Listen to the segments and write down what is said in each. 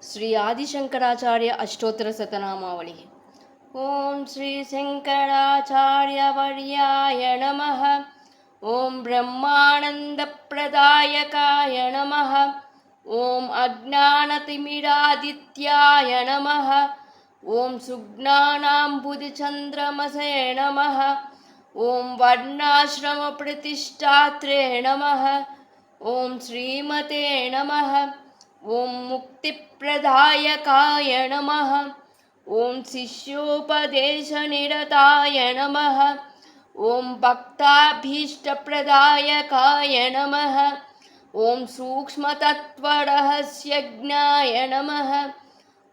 श्री आदिशंकराचार्य अष्टोत्तर शतनामावली। ओम श्री शंकराचार्यवर्याय नमः। ओम ब्रह्मानंद प्रदायकाय नमः। ओम अज्ञानतिमिरादित्याय नमः। ओम सुज्ञानाम्बुधिचन्द्रमसे नमः। ओम वर्णाश्रमप्रतिष्ठात्रे नमः। ओम श्रीमते नमः। ओम मुक्तिप्रदायकाय नमः। ओम शिष्योपदेशनिरताय नमः। ओम भक्ताभीष्टप्रदायकाय नमः। ओम सूक्ष्मतत्त्वरहस्यज्ञाय नमः।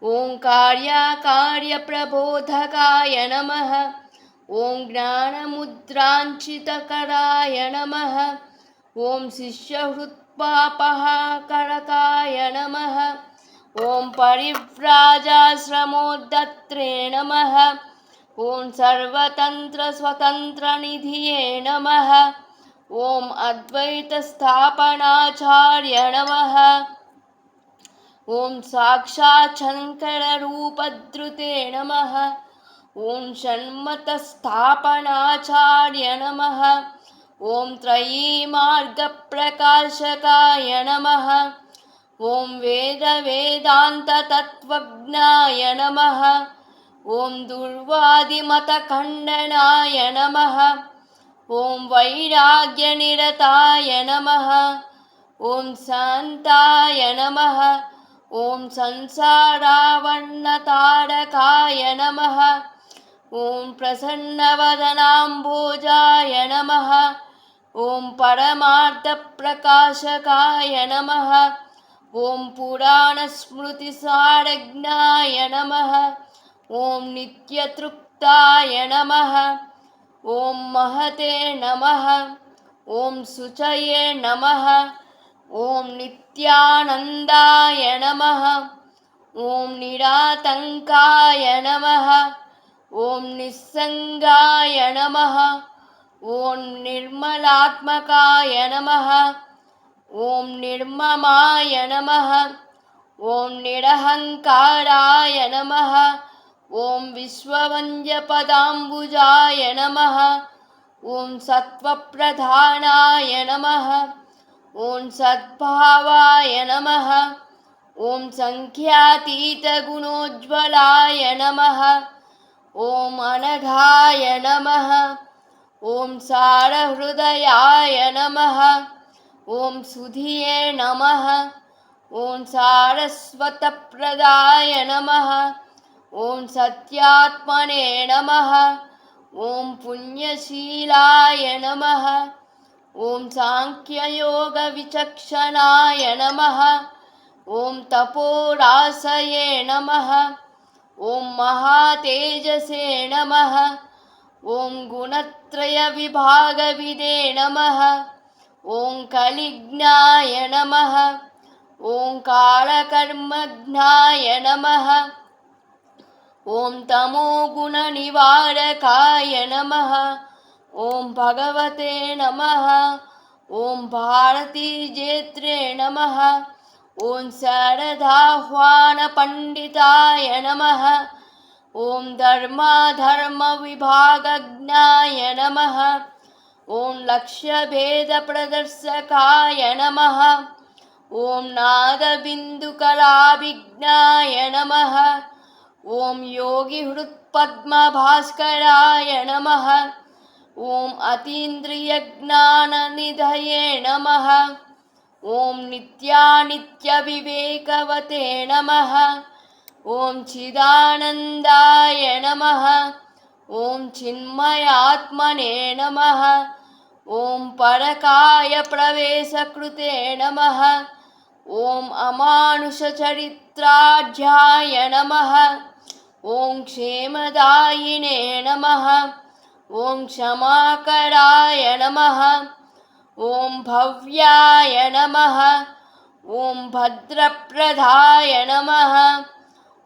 ओम कार्याकार्यप्रबोधकाय नमः। ओम ज्ञानमुद्राञ्चितकराय नमः। ओम शिष्यहृत्पापहाकरकाय नमः। ओम परिव्राजाश्रमोद्धत्रे नमः। ओम सर्वतन्त्रस्वतन्त्रनिधिये नमः। ओम अद्वैतस्थापनाचार्य नमः। ओम साक्षात् शंकररूपधृते नमः। ओम षण्मतस्थापनाचार्य नमः। ओम त्रयीमार्गप्रकाशकाय नमः। ओम वेदवेदान्ततत्त्वज्ञाय नमः। ओम दुर्वादिमतखण्डनाय नमः। ओम वैराग्यनिरताय नमः। ओम शान्ताय नमः। ओम संसारावण्णतारकाय नमः। ओम प्रसन्नवदनाम्भोजाय नमः। ओम परमार्थप्रकाशकाय नमः। ओम पुराणस्मृतिसारज्ञाय नमः। ओम नित्यतृप्ताय नमः। ओम महते नमः। ओम शुचये नमः। ओम नित्यानन्दाय नमः। ओम निरातङ्काय नमः। ओम निस्सङ्गाय नमः। ओम निर्मलात्मकाय नमः। ओम निर्ममाय नमः। ओम निरहङ्काराय नमः। ओम विश्ववन्द्यपदाम्बुजाय नमः। ओम सत्त्वप्रधानाय नमः। ओम सद्भावाय नमः। ओम संख्यातीतगुणोज्ज्वलाय नमः। ओम अनघाय नमः। ओम सारहृदयाय नमः। ओम सुधिये नमः। ओम सारस्वतप्रदाय नमः। ओम सत्यात्मने नमः। ओम पुण्यशीलाय नमः। ओम सांख्ययोगविचक्षणाय नमः। ओम तपोरासये नमः। ओम महातेजसे नमः। ओम गुणत्रयविभागविदे नमः। ओम कलिज्ञाय नमः। ओम कालकर्मज्ञाय नमः। ओम तमोगुणनिवारकाय नमः। ओम भगवते नमः। ओम भारतीजेत्रे नमः। ओम शारदाह्वानपण्डिताय नमः। ओम धर्माधर्मविभागज्ञाय नमः। ओम लक्ष्यभेदप्रदर्शकाय नमः। ओम नादबिन्दुकलाभिज्ञाय नमः। ओम योगिहृत्पद्मभास्कराय नमः। ओम अतीन्द्रियज्ञाननिधये नमः। ओम नित्यानित्यविवेकवते नमः। ओम चिदानन्दाय नमः। ओम चिन्मयात्मने नमः। ओम परकाय प्रवेशकृते नमः। ओम अमानुषचरित्राढ्याय नमः। ओम क्षेमदायिने नमः। ओम क्षमाकराय नमः। ओम भव्याय नमः। ओम भद्रप्रदाय नमः।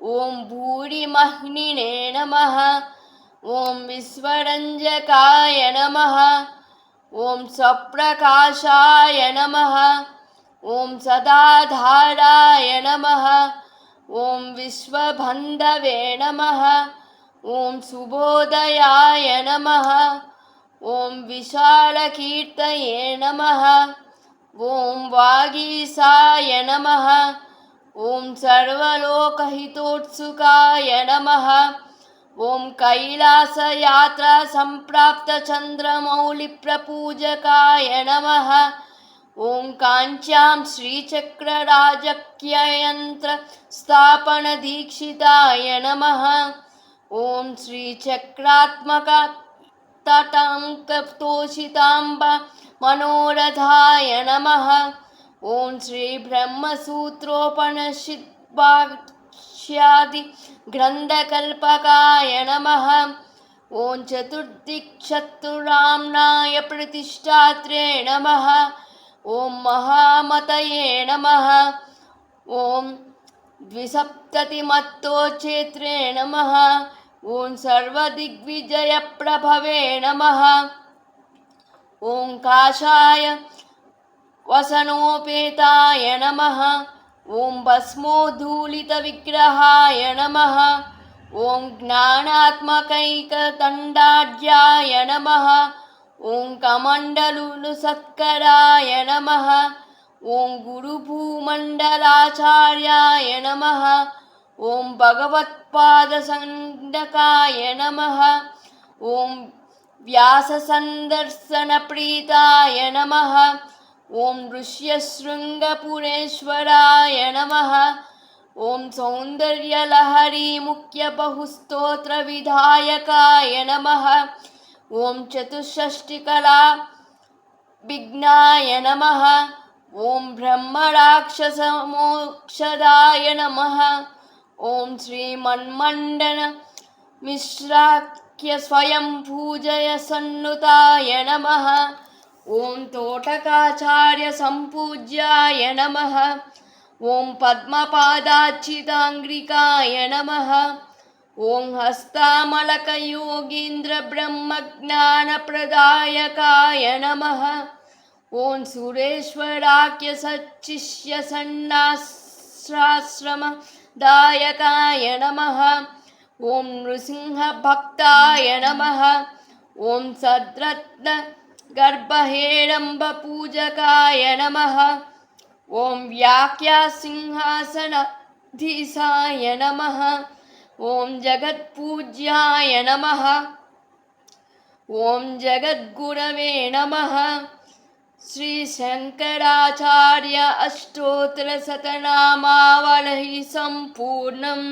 ओम भूरिमह्निने नमः। ओम विश्वरञ्जकाय नमः। ओम सप्रकाशाय नमः। ओम सदाधाराय नमः। ॐ विश्वबन्धवे नमः। ॐ सुबोधयाय नमः। ॐ विशालकीर्तये नमः। ॐ वागीशाय नमः। ॐ सर्वलोकहितोत्सुकाय नमः। ॐ कैलासयात्रा सम्प्राप्तचन्द्रमौलिप्रपूजकाय नमः। ॐ काञ्च्यां श्रीचक्रराजक्ययन्त्रस्थापनदीक्षिताय नमः। ॐ श्रीचक्रात्मक तटङ्कतोषिताम्ब मनोरथाय नमः। ॐ श्रीब्रह्मसूत्रोपनिषद्भाष्यादिग्रन्थकल्पकाय नमः। ॐ चतुर्दिक्चतुराम्नाय प्रतिष्ठात्रे नमः। ॐ महामतये नमः। ॐ द्विसप्ततिमत्तोच्छेत्रे नमः। ॐ सर्वदिग्विजयप्रभवे नमः। ॐ काषाय वसनोपेताय नमः। ॐ भस्मोद्धूलितविग्रहाय नमः। ॐ ज्ञानात्मकैकदण्डाढ्याय नमः। ॐ कमण्डलुसत्कराय नमः। ॐ गुरुभूमण्डलाचार्याय नमः। ॐ भगवत्पादसङ्गकाय नमः। ॐ व्याससन्दर्शनप्रीताय नमः। ॐ ऋष्यशृङ्गपुरेश्वराय नमः। ॐ सौन्दर्यलहरीमुख्यबहुस्तोत्रविधायकाय नमः। ॐ चतुष्षष्टिकला विघ्नाय नमः। ॐ ब्रह्मराक्षसमोक्षदाय नमः। ॐ श्रीमन्मण्डन मिश्राख्य स्वयं पूजय सन्नुताय नमः। ॐ तोटकाचार्य सम्पूज्याय नमः। ॐ पद्मपादाच्युताङ्घ्रिकाय नमः। ॐ हस्तामलकयोगीन्द्रब्रह्मज्ञानप्रदायकाय नमः। ॐ सुरेश्वराख्यसच्चिष्यसन्न्यासाश्रमदायकाय नमः। ॐ नृसिंहभक्ताय नमः। ॐ सद्रत्नगर्भहेरम्बपूजकाय नमः। ॐ व्याख्यासिंहासनाधीशाय नमः। ॐ जगत्पूज्याय नमः। ॐ जगद्गुरवे नमः। श्रीशङ्कराचार्य अष्टोत्तरशतनामावलिः सम्पूर्णम्।